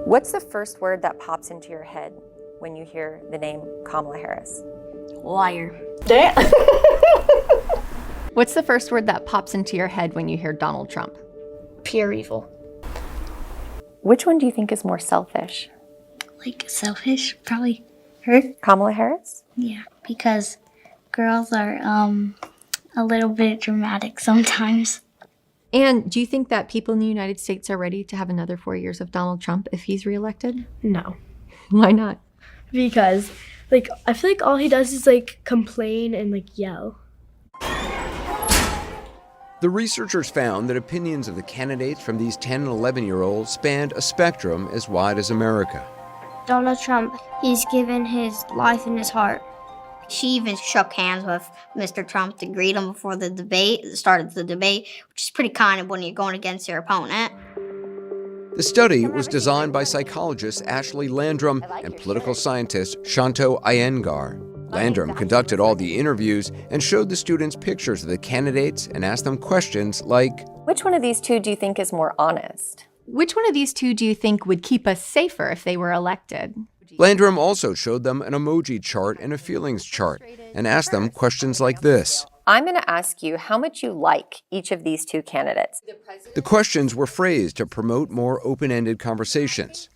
What's the first word that pops into your head when you hear the name Kamala Harris? Liar. Damn. What's the first word that pops into your head when you hear Donald Trump? Pure evil. Which one do you think is more selfish? Like selfish, probably her. Kamala Harris? Yeah, because girls are a little bit dramatic sometimes. And do you think that people in the United States are ready to have another 4 years of Donald Trump if he's reelected? No. Why not? Because, I feel like all he does is, complain and, yell. The researchers found that opinions of the candidates from these 10 and 11-year-olds spanned a spectrum as wide as America. Donald Trump, he's given his life and his heart. She even shook hands with Mr. Trump to greet him before the started the debate, which is pretty kind of when you're going against your opponent. The study was designed by psychologist Ashley Landrum and political scientist Shanto Iyengar. Landrum conducted all the interviews and showed the students pictures of the candidates and asked them questions like, Which one of these two do you think is more honest? Which one of these two do you think would keep us safer if they were elected? Landrum also showed them an emoji chart and a feelings chart and asked them questions like this. I'm going to ask you how much you like each of these two candidates. The questions were phrased to promote more open-ended conversations.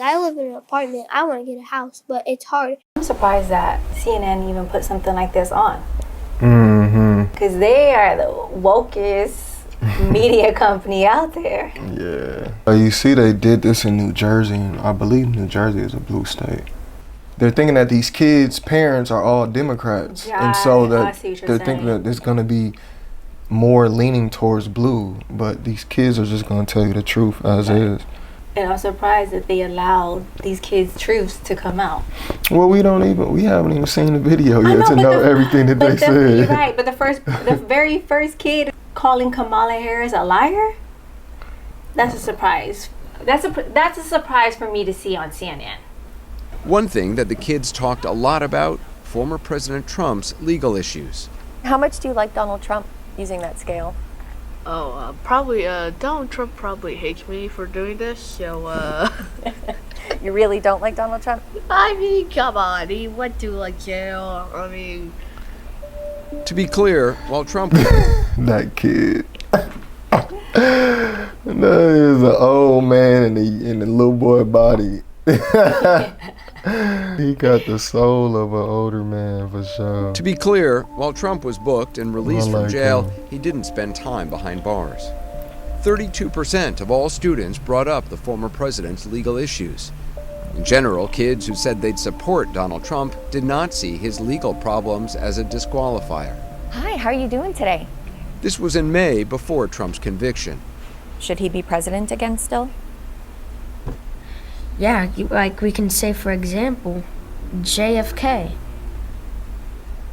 I live in an apartment. I want to get a house, but it's hard. I'm surprised that CNN even put something like this on. Mm-hmm. They are the wokest media company out there. Yeah. You see they did this in New Jersey, and I believe New Jersey is a blue state. They're thinking that these kids' parents are all Democrats. Yeah, and so I see what you're they're thinking that there's going to be more leaning towards blue, but these kids are just going to tell you the truth as is. And I'm surprised that they allowed these kids' truths to come out. Well, we haven't even seen the video yet to know everything that they said. You're right, but the very first kid calling Kamala Harris a liar, that's a surprise. That's a surprise for me to see on CNN. One thing that the kids talked a lot about, former President Trump's legal issues. How much do you like Donald Trump using that scale? Probably, Donald Trump probably hates me for doing this, so, You really don't like Donald Trump? I mean, come on, he went to, jail, I mean... To be clear, while Trump... That kid. That is an old man in the little boy body. He got the soul of an older man for sure. To be clear, while Trump was booked and released from jail, he didn't spend time behind bars. 32% of all students brought up the former president's legal issues. In general, kids who said they'd support Donald Trump did not see his legal problems as a disqualifier. Hi, how are you doing today? This was in May before Trump's conviction. Should he be president again still? Yeah, we can say, for example, JFK.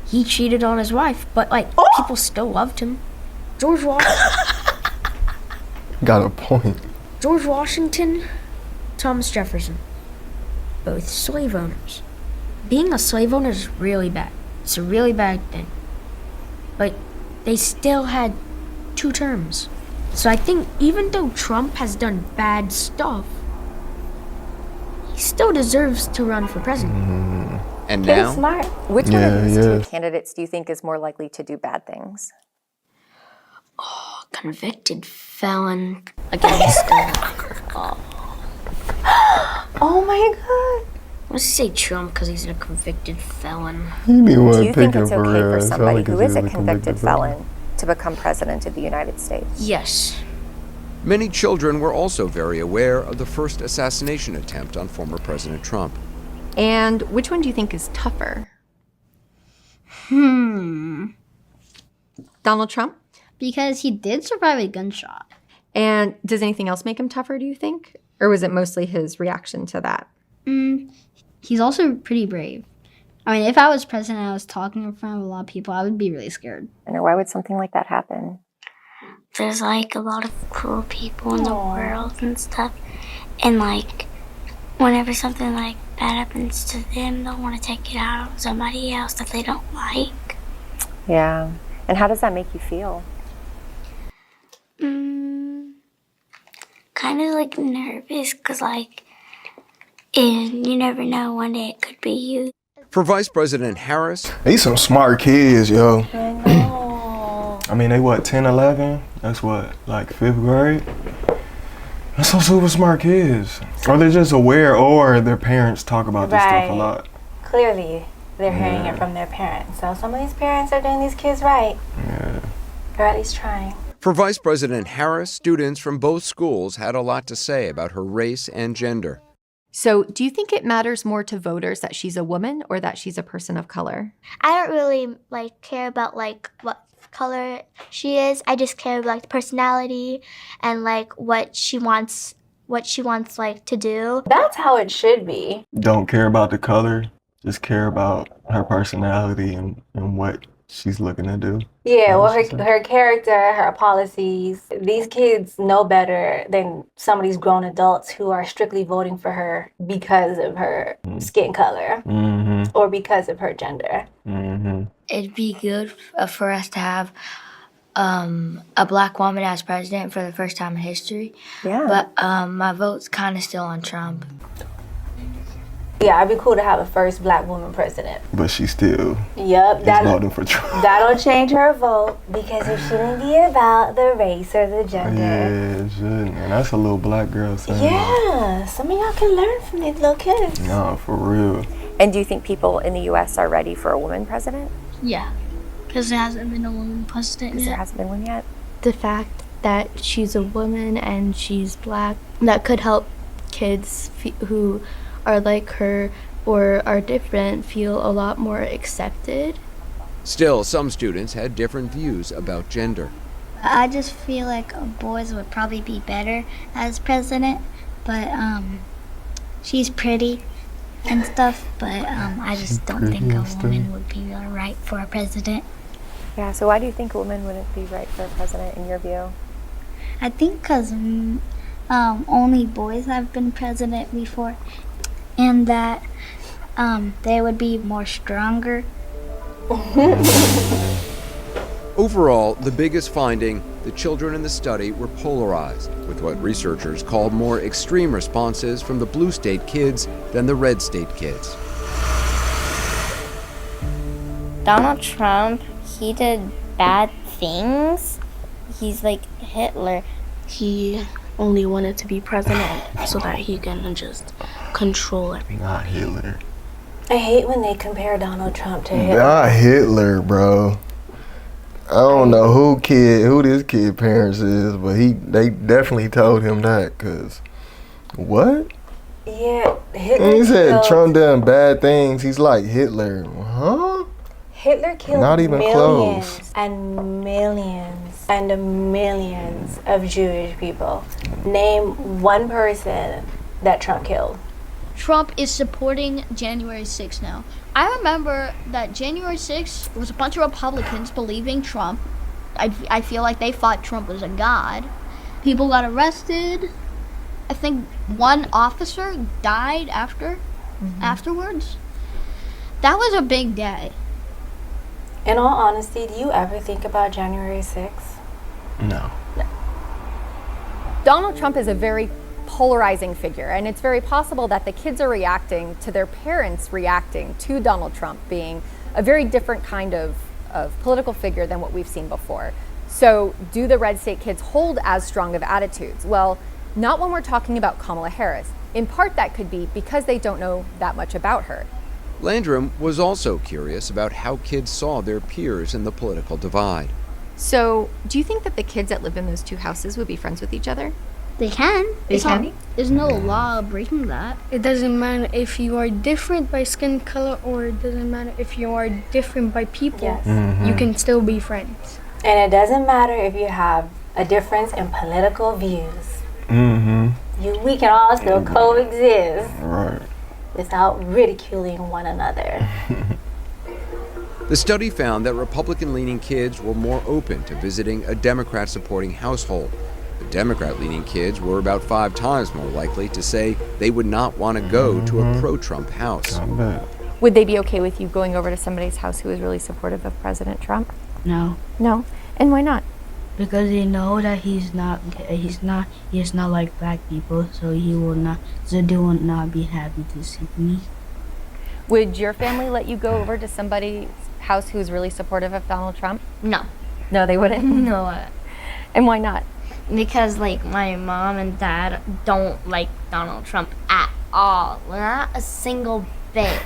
He cheated on his wife, but people still loved him. George Washington. Got a point. George Washington, Thomas Jefferson. Both slave owners. Being a slave owner is really bad. It's a really bad thing. But they still had 2 terms. So I think even though Trump has done bad stuff, he still deserves to run for president. And now, smart. Which one of these two candidates do you think is more likely to do bad things? Oh, convicted felon against Oh my God. Let's say Trump because he's a convicted felon. Do you think it's okay for somebody who is a convicted felon to become president of the United States? Yes. many children were also very aware of the first assassination attempt on former President Trump. And which one do you think is tougher? Donald Trump? Because he did survive a gunshot. And does anything else make him tougher, do you think? Or was it mostly his reaction to that? He's also pretty brave. I mean, if I was president and I was talking in front of a lot of people, I would be really scared. And why would something like that happen? There's, like, a lot of cruel people in the world and stuff. And, like, whenever something, like, bad happens to them, they'll want to take it out on somebody else that they don't like. Yeah. And how does that make you feel? Kind of, like, nervous, because, like, And you never know, one day it could be you. For Vice President Harris, They some smart kids, yo. I know. I mean, they what, 10, 11? That's what, like 5th grade? That's some super smart kids. Or they're just aware, or their parents talk about this stuff a lot. Clearly, they're hearing it from their parents. So some of these parents are doing these kids right. Yeah. Or at least trying. for Vice President Harris, students from both schools had a lot to say about her race and gender. So, do you think it matters more to voters that she's a woman or that she's a person of color? I don't really care about what color she is. I just care about the personality and what she wants to do. That's how it should be. Don't care about the color, just care about her personality and what she's looking to do. Yeah, well, her character, her policies, these kids know better than some of these grown adults who are strictly voting for her because of her skin color or because of her gender. It'd be good for us to have a black woman as president for the first time in history. Yeah. But my vote's kind of still on Trump. Yeah, it'd be cool to have a first black woman president. But she still Yep, is voting for Trump. that'll change her vote because it shouldn't be about the race or the gender. Yeah, it shouldn't. And that's a little black girl saying. Yeah, some of y'all can learn from these little kids. No, for real. And do you think people in the U.S. are ready for a woman president? Yeah, because there hasn't been a woman president Because there yet. hasn't been one yet. The fact that she's a woman and she's black, that could help kids who are like her or are different feel a lot more accepted. Still, some students had different views about gender. I just feel like boys would probably be better as president, but she's pretty and stuff, but I just don't think a woman would be right for a president. Yeah, so why do you think a woman wouldn't be right for a president in your view? I think because only boys have been president before, and that they would be more stronger. Overall, the biggest finding, the children in the study were polarized, with what researchers called more extreme responses from the blue state kids than the red state kids. Donald Trump, he did bad things. He's like Hitler. He only wanted to be president so that he can just control everything. Not Hitler. I hate when they compare Donald Trump to Hitler. Not Hitler, bro. I don't know who this kid parents is, but they definitely told him that, cause what? Yeah, Hitler He said killed, Trump done bad things. He's like Hitler, huh? Hitler killed Not even millions close. and millions and millions of Jewish people. Name one person that Trump killed. Trump is supporting January 6th now. I remember that January 6th was a bunch of Republicans believing Trump. I feel like they thought Trump was a god. People got arrested. I think one officer died afterwards. That was a big day. In all honesty, do you ever think about January 6th? No. Donald Trump is a very polarizing figure, and it's very possible that the kids are reacting to their parents reacting to Donald Trump being a very different kind of political figure than what we've seen before. So do the red state kids hold as strong of attitudes? Well, not when we're talking about Kamala Harris. In part, that could be because they don't know that much about her. Landrum was also curious about how kids saw their peers in the political divide. So, do you think that the kids that live in those two houses would be friends with each other? They can. They can? There's no law breaking that. It doesn't matter if you are different by skin color or it doesn't matter if you are different by people. Yes. You can still be friends. And it doesn't matter if you have a difference in political views. We can all still coexist Right. without ridiculing one another. The study found that Republican-leaning kids were more open to visiting a Democrat-supporting household. The Democrat-leaning kids were about 5 times more likely to say they would not want to go to a pro-Trump house. I bet. Would they be okay with you going over to somebody's house who is really supportive of President Trump? No. No. And why not? Because they know that he is not like black people, so they will not be happy to see me. Would your family let you go over to somebody's house who's really supportive of Donald Trump? No. No, they wouldn't? No. And why not? Because like my mom and dad don't like Donald Trump at all. Not a single bit.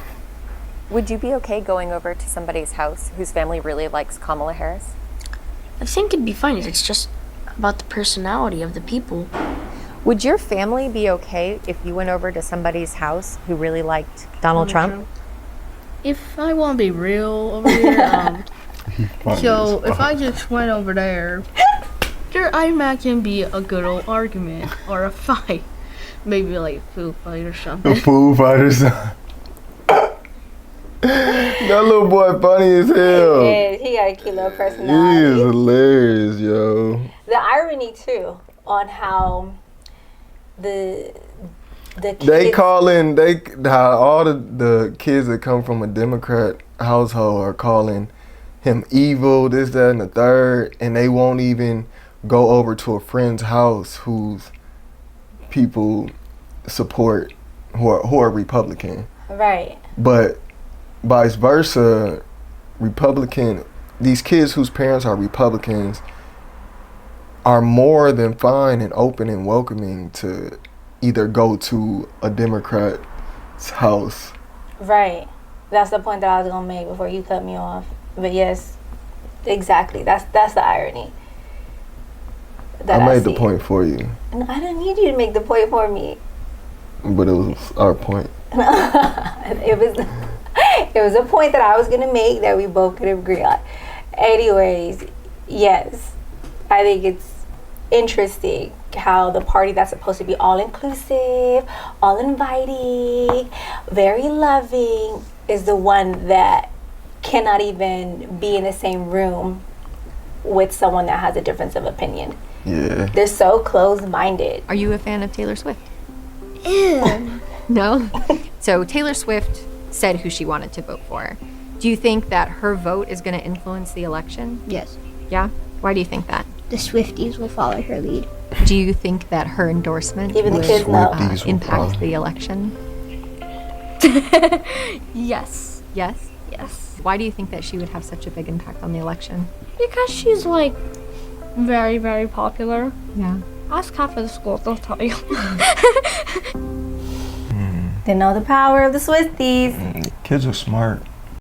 Would you be okay going over to somebody's house whose family really likes Kamala Harris? I think it'd be fine. It's just about the personality of the people. Would your family be okay if you went over to somebody's house who really liked Donald Trump? If I want to be real over here, so if I just went over there, I imagine be a good old argument or a fight. Maybe like a food fight or something. A food fight or something. That little boy funny as hell. Yeah, he got a cute little He personality. is hilarious, yo. The irony too on how the kids, how all the kids that come from a Democrat household are calling him evil, this, that, and the third, and they won't even go over to a friend's house whose people support who are Republican. right. But vice versa, these kids whose parents are Republicans are more than fine and open and welcoming to either go to a Democrat's house. Right. That's the point that I was gonna make before you cut me off. But yes, exactly. That's the irony. I made the point for you. No, I didn't need you to make the point for me. But it was our point. It was a point that I was gonna make that we both could agree on. Anyways, yes, I think it's interesting how the party that's supposed to be all inclusive, all inviting, very loving, is the one that cannot even be in the same room with someone that has a difference of opinion. Yeah. They're so closed-minded. Are you a fan of Taylor Swift? Ew. No? So Taylor Swift said who she wanted to vote for. Do you think that her vote is going to influence the election? Yes. Yeah? Why do you think that? The Swifties will follow her lead. Do you think that her endorsement Even the would kids know. impact the election? Yes. Yes? Yes. Why do you think that she would have such a big impact on the election? Because she's like very, very popular. Yeah. Ask half of the school, they'll tell you. They know the power of the Swifties. Kids are smart.